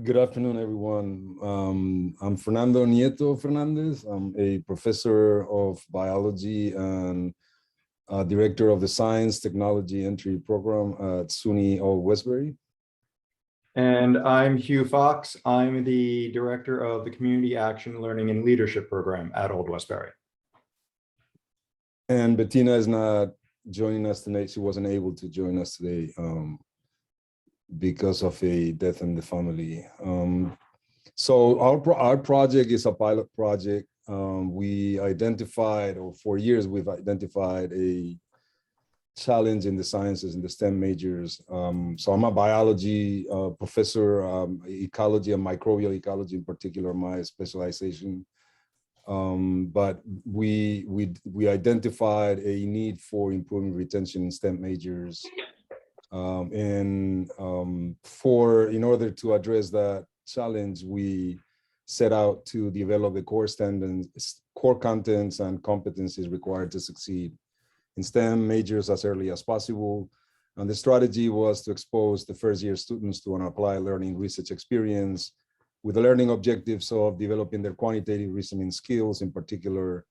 Good afternoon, everyone. I'm Fernando Nieto Fernandez. I'm a professor of biology and director of the Science Technology Entry Program at SUNY Old Westbury. And I'm H.Fox. I'm the director of the Community Action Learning and Leadership Program at Old Westbury. And Bettina is not joining us tonight. She wasn't able to join us today because of a death in the family. So our project is a pilot project. We identified, or for years, we've identified a challenge in the sciences, in the STEM majors. So I'm a biology professor, ecology and microbial ecology in particular, my specialization. But we identified a need for improving retention in STEM majors. In order to address that challenge, we set out to develop the core standards, core contents and competencies required to succeed in STEM majors as early as possible. And the strategy was to expose the first-year students to an applied learning research experience with the learning objectives of developing their quantitative reasoning skills, in particular,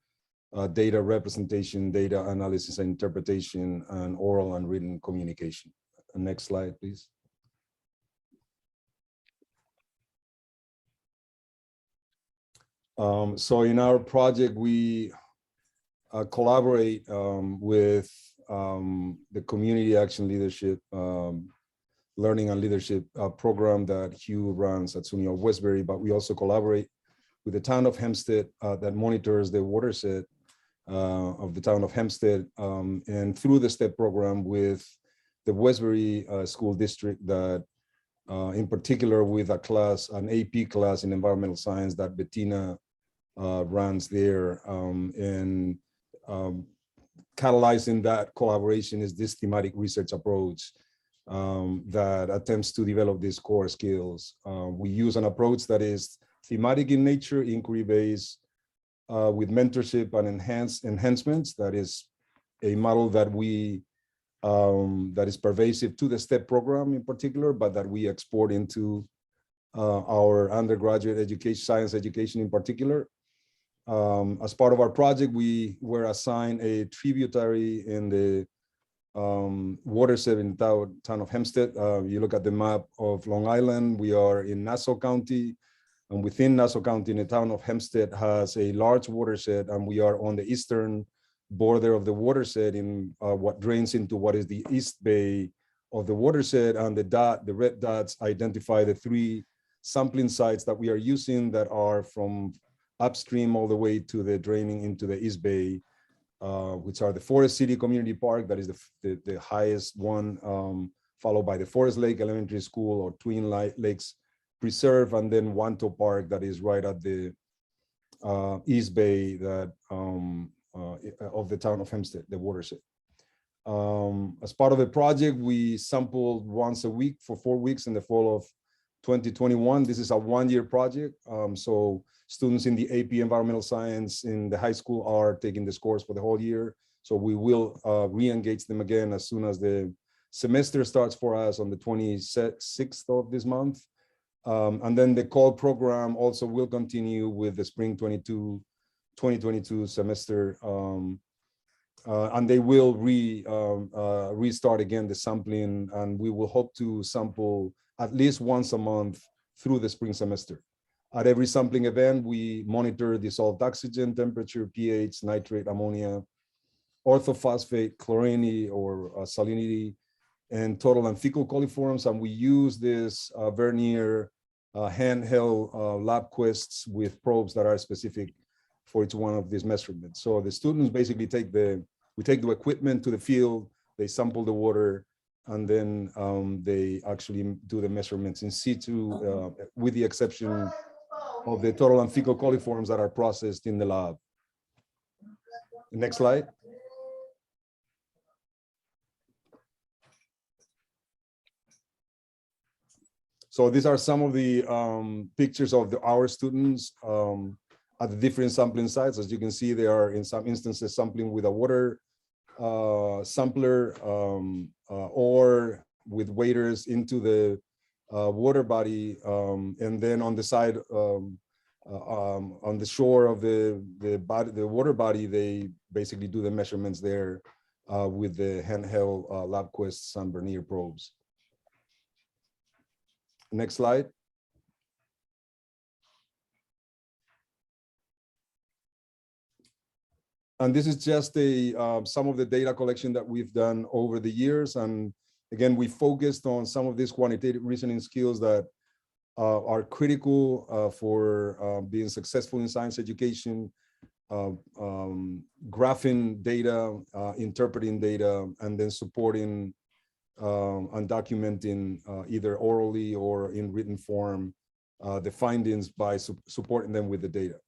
data representation, data analysis and interpretation, and oral and written communication. Next slide, please. So in our project, we collaborate with the Community Action Leadership Learning and Leadership program that Hugh runs at SUNY Old Westbury, but we also collaborate with the town of Hempstead that monitors the watershed of the town of Hempstead, and through the STEP program with the Westbury School District that, in particular with a class, an AP class in environmental science that Bettina runs there. Catalyzing that collaboration is this thematic research approach that attempts to develop these core skills. We use an approach that is thematic in nature, inquiry-based, with mentorship and enhancements. That is a model that we that is pervasive to the STEP program in particular, but that we export into our undergraduate education, science education in particular. As part of our project, we were assigned a tributary in the watershed in the town of Hempstead. You look at the map of Long Island, we are in Nassau County, and within Nassau County, the town of Hempstead has a large watershed, and we are on the eastern border of the watershed in what drains into what is the east bay of the watershed, and the red dots identify the 3 sampling sites that we are using that are from upstream all the way to the draining into the east bay, which are the Forest City Community Park, that is the highest one, followed by the Forest Lake Elementary School or Twin Lakes Preserve, and then Wanto Park that is right at the east bay that of the town of Hempstead, the watershed. As part of the project, we sampled once a week for 4 weeks in the fall of 2021. This is a 1-year project. So students in the AP Environmental Science in the high school are taking this course for the whole year. So we will re-engage them again as soon as the semester starts for us on the 26th of this month. And then the core program also will continue with the spring 2022 semester, and they will restart again the sampling, and we will hope to sample at least once a month through the spring semester. At every sampling event, we monitor dissolved oxygen, temperature, pH, nitrate, ammonia, orthophosphate, chlorine or salinity, and total and fecal coliforms, and we use this Vernier handheld lab quests with probes that are specific for each one of these measurements. So the students basically we take the equipment to the field, they sample the water, and then they actually do the measurements in situ, with the exception of the total and fecal coliforms that are processed in the lab. Next slide. So these are some of the pictures of our students at the different sampling sites. As you can see, they are in some instances sampling with a water sampler or with waders into the water body, and then on the side, on the shore of the water body, they basically do the measurements there with the handheld LabQuest and Vernier probes. Next slide. And this is just some of the data collection that we've done over the years. And again, we focused on some of these quantitative reasoning skills that are critical for being successful in science education, graphing data, interpreting data, and then supporting and documenting either orally or in written form the findings by supporting them with the data.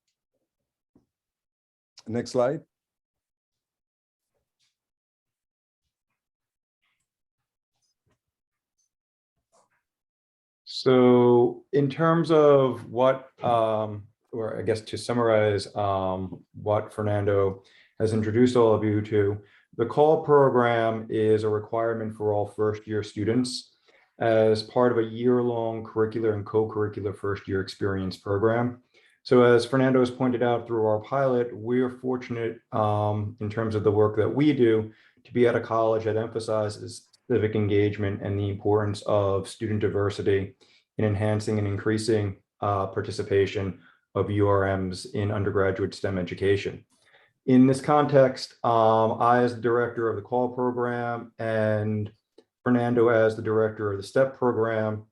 Next slide. So in terms of what, or I guess to summarize what Fernando has introduced all of you to, the CALL program is a requirement for all first-year students as part of a year-long curricular and co-curricular first-year experience program. So as Fernando has pointed out through our pilot, we're fortunate in terms of the work that we do to be at a college that emphasizes civic engagement and the importance of student diversity in enhancing and increasing participation of URMs in undergraduate STEM education. In this context, I, as the director of the CALL program, and Fernando as the director of the STEP program,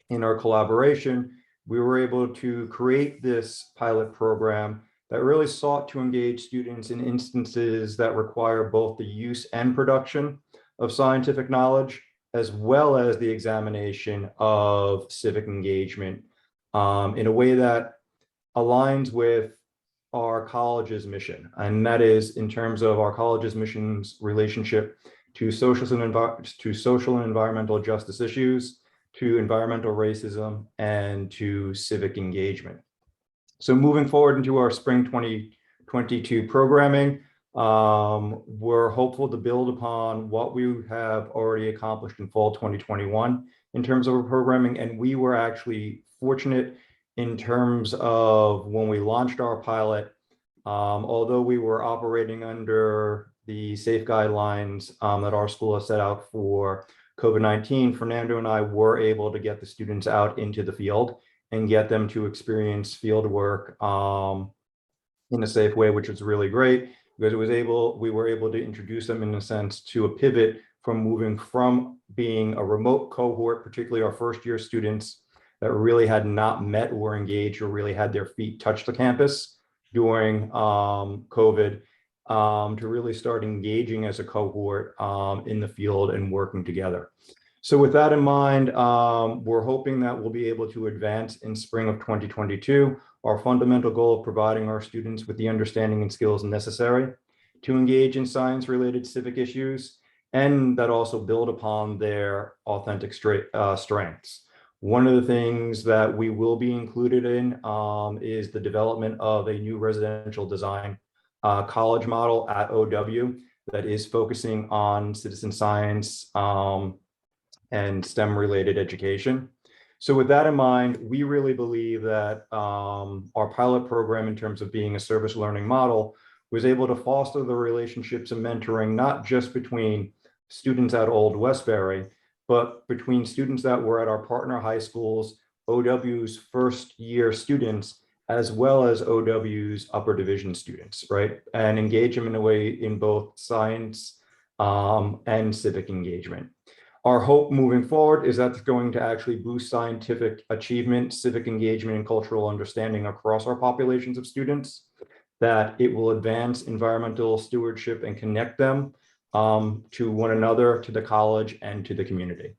in our collaboration, we were able to create this pilot program that really sought to engage students in instances that require both the use and production of scientific knowledge, as well as the examination of civic engagement in a way that aligns with our college's mission. And that is in terms of our college's mission's relationship to social and environmental justice issues, to environmental racism, and to civic engagement. So moving forward into our spring 2022 programming, we're hopeful to build upon what we have already accomplished in fall 2021 in terms of our programming. And we were actually fortunate in terms of when we launched our pilot, although we were operating under the safe guidelines that our school has set out for COVID-19, Fernando and I were able to get the students out into the field and get them to experience field work in a safe way, which was really great because we were able to introduce them in a sense to a pivot from moving from being a remote cohort, particularly our first year students that really had not met or engaged or really had their feet touch the campus during COVID, to really start engaging as a cohort in the field and working together. So with that in mind, we're hoping that we'll be able to advance in spring of 2022, our fundamental goal of providing our students with the understanding and skills necessary to engage in science-related civic issues, and that also build upon their authentic strengths. One of the things that we will be included in is the development of a new residential design college model at OW that is focusing on citizen science and STEM related education. So with that in mind, we really believe that our pilot program in terms of being a service learning model was able to foster the relationships and mentoring, not just between students at Old Westbury, but between students that were at our partner high schools, OW's first year students, as well as OW's upper division students, right? And engage them in a way in both science and civic engagement. Our hope moving forward is that's going to actually boost scientific achievement, civic engagement, and cultural understanding across our populations of students, that it will advance environmental stewardship and connect them to one another, to the college, and to the community.